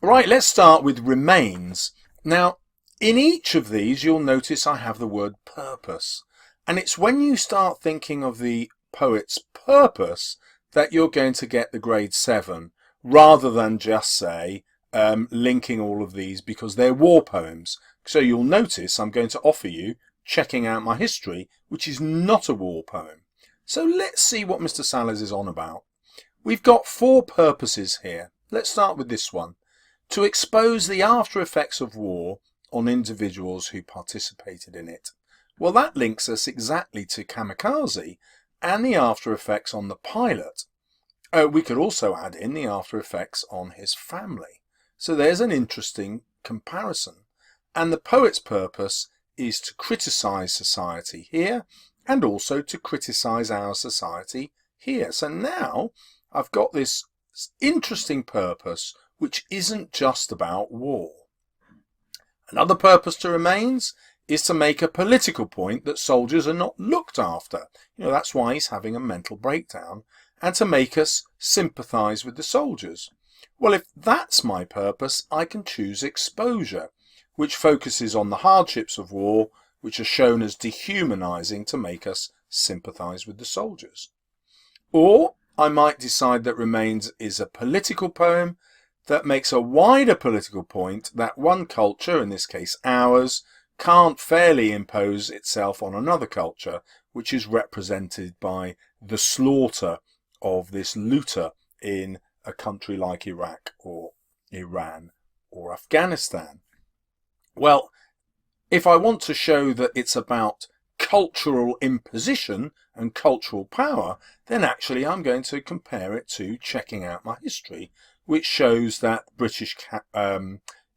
Right, let's start with remains. Now, in each of these, you'll notice I have the word purpose. And it's when you start thinking of the poet's purpose that you're going to get the grade 7, rather than just say linking all of these because they're war poems. So you'll notice I'm going to offer you checking out my history, which is not a war poem. So let's see what Mr. Salles is on about. We've got 4 purposes here. Let's start with this one. To expose the after effects of war on individuals who participated in it. Well, that links us exactly to kamikaze and the after effects on the pilot. We could also add in the after effects on his family. So there's an interesting comparison. And the poet's purpose is to criticize society here and also to criticize our society here. So now I've got this interesting purpose which isn't just about war. Another purpose to remains is to make a political point that soldiers are not looked after. That's why he's having a mental breakdown, and to make us sympathise with the soldiers. Well, if that's my purpose, I can choose exposure, which focuses on the hardships of war, which are shown as dehumanising to make us sympathise with the soldiers. Or I might decide that remains is a political poem that makes a wider political point that one culture, in this case ours, can't fairly impose itself on another culture, which is represented by the slaughter of this looter in a country like Iraq or Iran or Afghanistan. Well, if I want to show that it's about cultural imposition and cultural power, then actually I'm going to compare it to checking out my history, which shows that British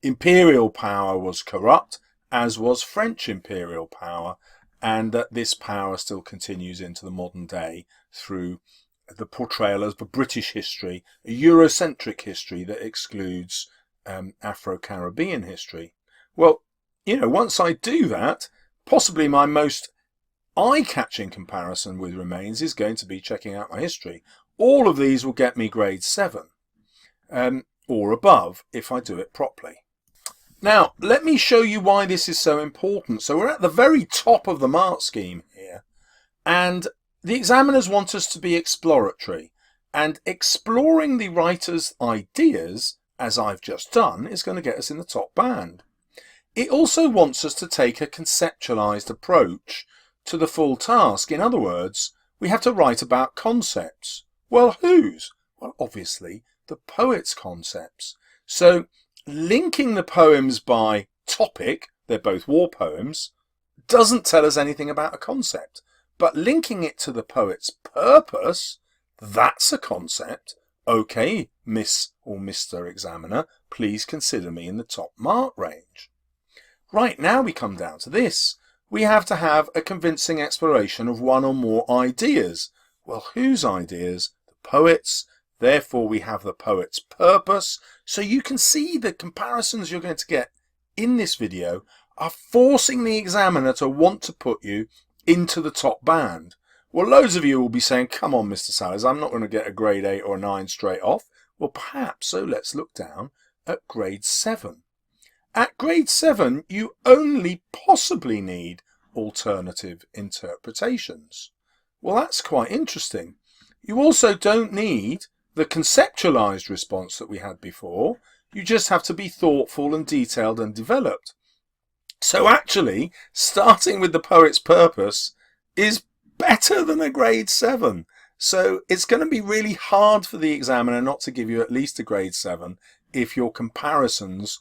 imperial power was corrupt, as was French imperial power, and that this power still continues into the modern day through the portrayal of the British history, a Eurocentric history that excludes Afro-Caribbean history. Well, once I do that, possibly my most eye-catching comparison with remains is going to be checking out my history. All of these will get me grade 7. Or above if I do it properly. Now, let me show you why this is so important. So we're at the very top of the mark scheme here, and the examiners want us to be exploratory, and exploring the writer's ideas, as I've just done, is going to get us in the top band. It also wants us to take a conceptualized approach to the full task. In other words, we have to write about concepts. Well, whose? Well, obviously, the poet's concepts. So linking the poems by topic, they're both war poems, doesn't tell us anything about a concept. But linking it to the poet's purpose, that's a concept. Okay, Miss or Mr. Examiner, please consider me in the top mark range. Right, now we come down to this. We have to have a convincing exploration of one or more ideas. Well, whose ideas? The poet's. Therefore, we have the poet's purpose. So you can see the comparisons you're going to get in this video are forcing the examiner to want to put you into the top band. Well, loads of you will be saying, come on, Mr. Salles, I'm not going to get a grade 8 or a 9 straight off. Well, perhaps, so let's look down at grade 7. At grade 7, you only possibly need alternative interpretations. Well, that's quite interesting. You also don't need the conceptualized response that we had before. You just have to be thoughtful and detailed and developed. So actually, starting with the poet's purpose is better than a grade 7. So it's going to be really hard for the examiner not to give you at least a grade 7 if your comparisons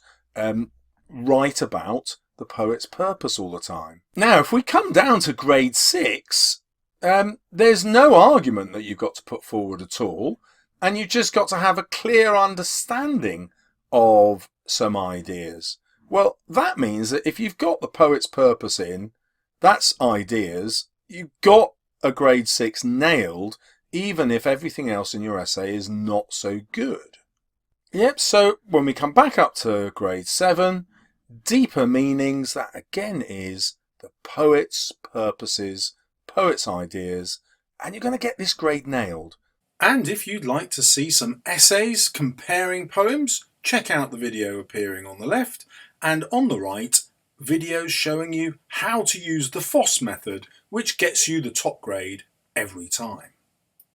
write about the poet's purpose all the time. Now, if we come down to grade 6, there's no argument that you've got to put forward at all, and you've just got to have a clear understanding of some ideas. Well, that means that if you've got the poet's purpose in, that's ideas, you've got a grade 6 nailed, even if everything else in your essay is not so good. Yep, so when we come back up to grade 7, deeper meanings, that again is the poet's purposes, poet's ideas, and you're going to get this grade nailed. And if you'd like to see some essays comparing poems, check out the video appearing on the left, and on the right, videos showing you how to use the FOSS method, which gets you the top grade every time.